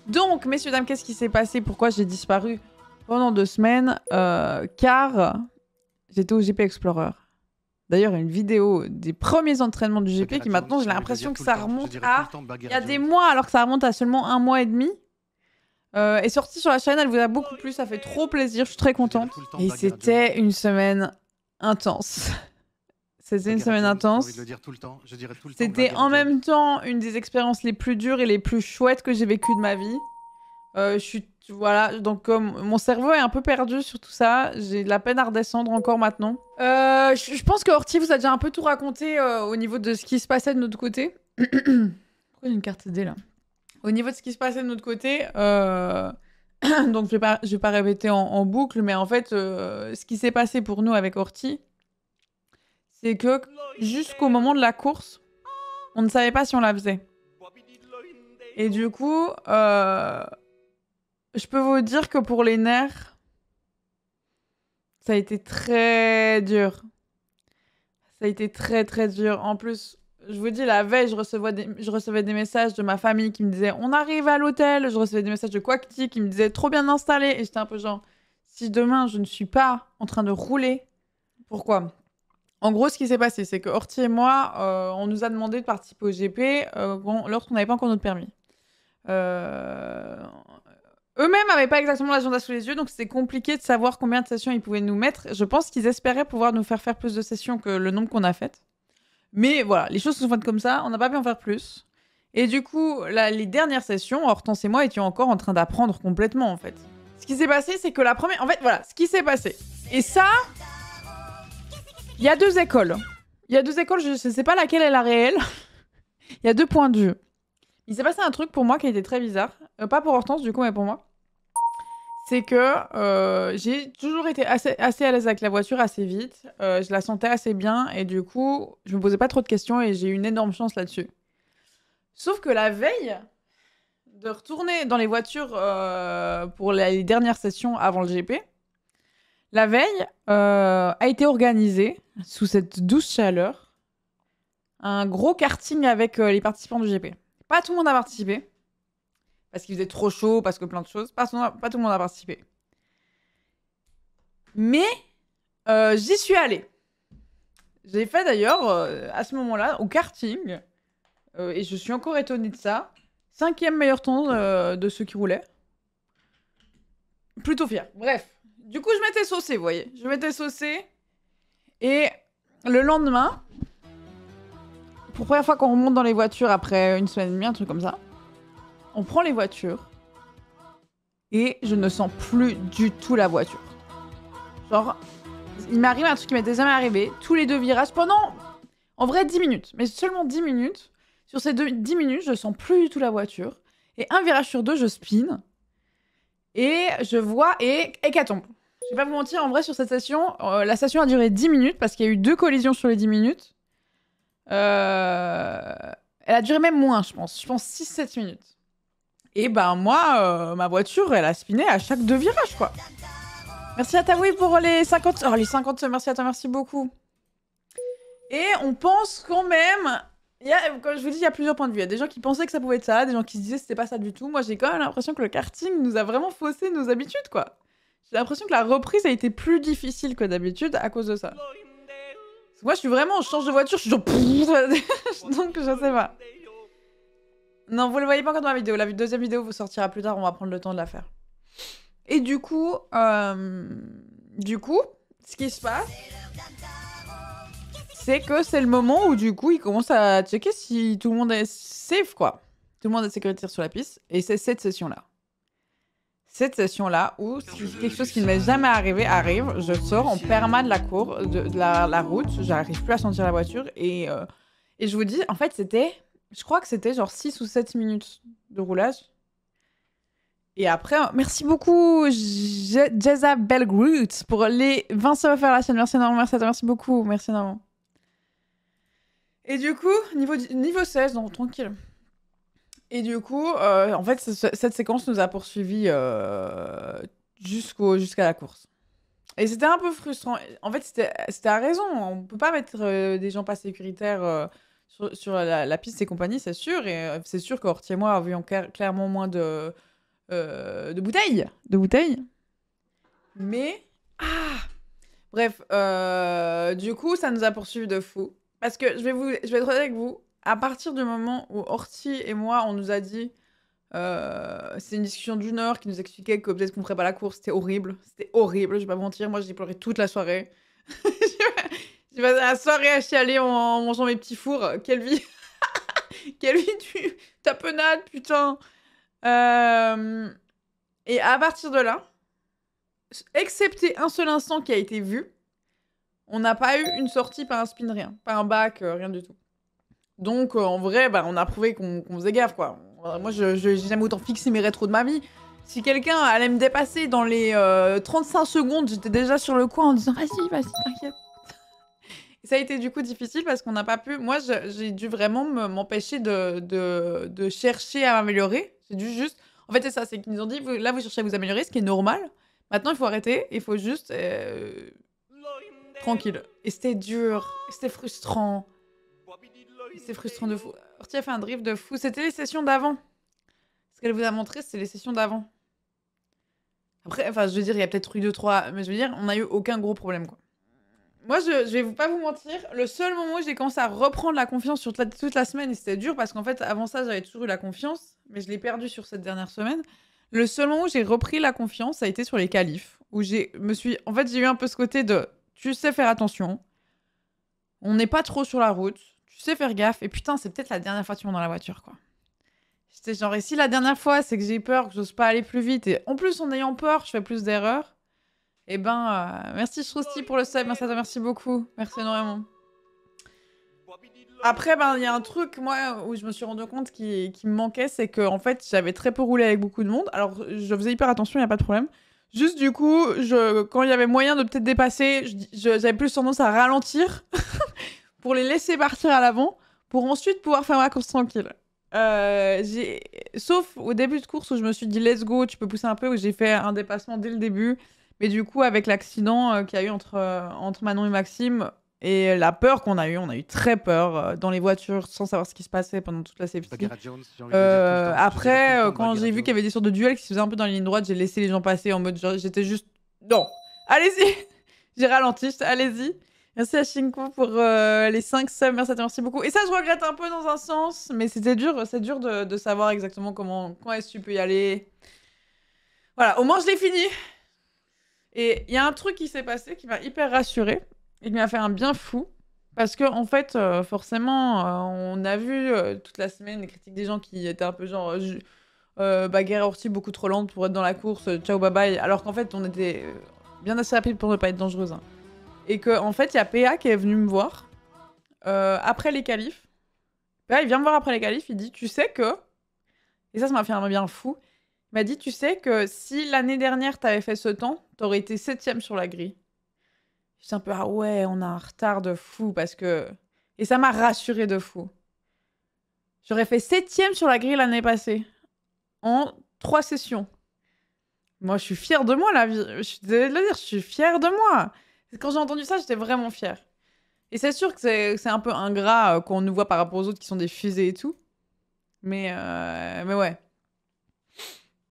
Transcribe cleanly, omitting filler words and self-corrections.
Donc, messieurs, dames, qu'est-ce qui s'est passé? Pourquoi j'ai disparu pendant 2 semaines? Car j'étais au GP Explorer. D'ailleurs, il y a une vidéo des premiers entraînements du GP qui maintenant, j'ai l'impression que ça remonte à... Il y a des mois, alors que ça remonte à seulement 1 mois et demi. Est sortie sur la chaîne, elle vous a beaucoup plu, ça fait trop plaisir, je suis très contente. Et c'était une semaine intense. C'était une semaine intense. C'était en même temps une des expériences les plus dures et les plus chouettes que j'ai vécues de ma vie. Voilà, donc comme mon cerveau est un peu perdu sur tout ça, j'ai de la peine à redescendre encore maintenant. Je pense que Horty vous a déjà un peu tout raconté au niveau de ce qui se passait de notre côté. Pourquoi j'ai une carte SD là? Au niveau de ce qui se passait de notre côté, donc je vais pas répéter en boucle, mais en fait, ce qui s'est passé pour nous avec Horty, c'est que jusqu'au moment de la course, on ne savait pas si on la faisait. Et du coup, je peux vous dire que pour les nerfs, ça a été très dur. Ça a été très très dur. En plus, je vous dis, la veille, je recevais des messages de ma famille qui me disaient « On arrive à l'hôtel !» Je recevais des messages de Quackty qui me disaient « Trop bien installé !» Et j'étais un peu genre « Si demain, je ne suis pas en train de rouler, pourquoi ?» En gros, ce qui s'est passé, c'est que Horty et moi, on nous a demandé de participer au GP lorsqu'on n'avait pas encore notre permis. Eux-mêmes n'avaient pas exactement l'agenda sous les yeux, donc c'était compliqué de savoir combien de sessions ils pouvaient nous mettre. Je pense qu'ils espéraient pouvoir nous faire plus de sessions que le nombre qu'on a fait. Mais voilà, les choses se sont faites comme ça, on n'a pas pu en faire plus. Et du coup, les dernières sessions, Hortense et moi étions encore en train d'apprendre complètement, en fait. Ce qui s'est passé, c'est que la première... En fait, voilà, ce qui s'est passé. Et ça... Il y a 2 écoles. Il y a 2 écoles, je ne sais pas laquelle est la réelle. Il y a 2 points de vue. Il s'est passé un truc pour moi qui a été très bizarre. Pas pour Hortense, du coup, mais pour moi. C'est que j'ai toujours été assez à l'aise avec la voiture assez vite. Je la sentais assez bien. Et du coup, je me posais pas trop de questions et j'ai eu une énorme chance là-dessus. Sauf que la veille de retourner dans les voitures pour les dernières sessions avant le GP, la veille a été organisée, sous cette douce chaleur, un gros karting avec les participants du GP. Pas tout le monde a participé. Parce qu'il faisait trop chaud, parce que plein de choses. Pas tout le monde a participé. Mais j'y suis allée. J'ai fait d'ailleurs, à ce moment-là, au karting, et je suis encore étonnée de ça, 5e meilleur temps de ceux qui roulaient. Plutôt fière. Bref. Du coup, je m'étais saucée, vous voyez. Je m'étais saucée. Et le lendemain, pour la première fois qu'on remonte dans les voitures après 1 semaine et demie, un truc comme ça, on prend les voitures et je ne sens plus du tout la voiture. Genre, il m'arrive un truc qui m'était jamais arrivé. Tous les 2 virages pendant, en vrai, 10 minutes. Mais seulement 10 minutes. Sur ces 10 minutes, je sens plus du tout la voiture. Et un virage sur 2, je spin. Et je vois, et hécatombe. Je vais pas vous mentir, en vrai, sur cette session, la session a duré 10 minutes parce qu'il y a eu 2 collisions sur les 10 minutes. Elle a duré même moins, je pense. Je pense 6-7 minutes. Et ben moi, ma voiture, elle a spiné à chaque 2 virages, quoi. Merci à Taoui pour les 50... Oh, les 50, merci à toi, merci beaucoup. Et on pense quand même... Comme je vous dis, il y a plusieurs points de vue. Il y a des gens qui pensaient que ça pouvait être ça, des gens qui se disaient que c'était pas ça du tout. Moi, j'ai quand même l'impression que le karting nous a vraiment faussé nos habitudes, quoi. J'ai l'impression que la reprise a été plus difficile que d'habitude à cause de ça. Parce que moi, je suis vraiment... Je change de voiture, je suis genre... Donc, je sais pas. Non, vous le voyez pas encore dans la vidéo. La deuxième vidéo vous sortira plus tard, on va prendre le temps de la faire. Et du coup, ce qui se passe, c'est que c'est le moment où du coup, il commence à checker si tout le monde est safe, quoi. Tout le monde est sécuritaire sur la piste. Et c'est cette session-là. Cette session-là où si quelque chose qui ne m'est jamais arrivé arrive, je sors en perma de la cour, de la route, j'arrive plus à sentir la voiture. Et je vous dis, en fait, je crois que c'était genre 6 ou 7 minutes de roulage. Et après, merci beaucoup, Jeza Belgroot, pour les 20 subs à la chaîne. Merci énormément, merci beaucoup, merci énormément. Et du coup, niveau 16, donc tranquille. Et du coup, en fait, cette séquence nous a poursuivis jusqu'à la course. Et c'était un peu frustrant. En fait, c'était à raison. On peut pas mettre des gens pas sécuritaires sur la piste et compagnie, c'est sûr. Et c'est sûr que Horty et moi avions clairement moins de de bouteilles. De bouteilles. Mais... Ah! Bref, du coup, ça nous a poursuivis de fou. Parce que je vais être honnête avec vous, à partir du moment où Horty et moi, on nous a dit... c'est une discussion d'1 heure qui nous expliquait que peut-être qu'on ferait pas la course. C'était horrible. C'était horrible, je vais pas mentir. Moi, j'ai pleuré toute la soirée. J'ai passé la soirée à chialer en mangeant mes petits fours. Quelle vie! Quelle vie tu tapenade, putain! Et à partir de là, excepté un seul instant qui a été vu, on n'a pas eu une sortie, pas un spin, rien. Pas un bac, rien du tout. Donc, en vrai, bah, on a prouvé qu'on faisait gaffe, quoi. Moi, j'ai jamais autant fixé mes rétros de ma vie. Si quelqu'un allait me dépasser dans les 35 secondes, j'étais déjà sur le coin en disant « Vas-y, t'inquiète ». Ça a été du coup difficile parce qu'on n'a pas pu... Moi, j'ai dû vraiment m'empêcher de chercher à m'améliorer. J'ai dû juste... En fait, c'est ça, c'est qu'ils nous ont dit, là, vous cherchez à vous améliorer, ce qui est normal. Maintenant, il faut arrêter, il faut juste... tranquille. Et c'était dur, c'était frustrant. C'était frustrant de fou. Horty a fait un drift de fou. C'était les sessions d'avant. Ce qu'elle vous a montré, c'est les sessions d'avant. Après, enfin, je veux dire, il y a peut-être eu 2-3... Mais je veux dire, on n'a eu aucun gros problème, quoi. Moi, je vais pas vous mentir, le seul moment où j'ai commencé à reprendre la confiance sur toute la semaine, et c'était dur parce qu'en fait, avant ça, j'avais toujours eu la confiance, mais je l'ai perdue sur cette dernière semaine. Le seul moment où j'ai repris la confiance, ça a été sur les qualifs, où en fait, j'ai eu un peu ce côté de, tu sais faire attention, on n'est pas trop sur la route, tu sais faire gaffe, et putain, c'est peut-être la dernière fois que tu montes dans la voiture, quoi. J'étais genre, et si la dernière fois, c'est que j'ai peur, que j'ose pas aller plus vite, et en plus, en ayant peur, je fais plus d'erreurs. Eh ben, merci Shrousti pour le sub, merci beaucoup, merci énormément. Après, ben, il y a un truc, moi, où je me suis rendu compte qui me manquait, c'est que en fait, j'avais très peu roulé avec beaucoup de monde. Alors, je faisais hyper attention, il n'y a pas de problème. Juste, du coup, quand il y avait moyen de peut-être dépasser, j'avais plus tendance à ralentir pour les laisser partir à l'avant, pour ensuite pouvoir faire ma course tranquille. Sauf au début de course où je me suis dit, let's go, tu peux pousser un peu, où j'ai fait un dépassement dès le début. Mais du coup, avec l'accident qu'il y a eu entre Manon et Maxime, et la peur qu'on a eue, on a eu très peur dans les voitures, sans savoir ce qui se passait pendant toute la safety. Après, quand j'ai vu qu'il y avait des sortes de duels qui se faisaient un peu dans la ligne droite, j'ai laissé les gens passer en mode genre, j'étais juste... Non, allez-y. J'ai ralenti, allez-y. Merci à Shinko pour les 5 subs, merci beaucoup. Et ça, je regrette un peu dans un sens, mais c'était dur, c'est dur de savoir exactement quand est-ce que tu peux y aller. Voilà, au moins je l'ai fini. Et il y a un truc qui s'est passé qui m'a hyper rassurée et qui m'a fait un bien fou. Parce que, en fait, forcément, on a vu toute la semaine les critiques des gens qui étaient un peu genre Baguerre et Horty beaucoup trop lente pour être dans la course, ciao bye bye. Alors qu'en fait, on était bien assez rapide pour ne pas être dangereuse. Hein. Et qu'en fait, il y a PA qui est venu me voir après les qualifs. PA, il vient me voir après les qualifs, il dit tu sais que. Et ça m'a fait un bien fou. Il m'a dit, tu sais que si l'année dernière, t'avais fait ce temps, t'aurais été 7ème sur la grille. J'étais un peu, ah ouais, on a un retard de fou, parce que... Et ça m'a rassurée de fou. J'aurais fait 7ème sur la grille l'année passée. En 3 sessions. Moi, je suis fière de moi, la vie. Je suis désolée de le dire, je suis fière de moi. Quand j'ai entendu ça, j'étais vraiment fière. Et c'est sûr que c'est un peu ingrat quand on nous voit par rapport aux autres qui sont des fusées et tout. Mais ouais.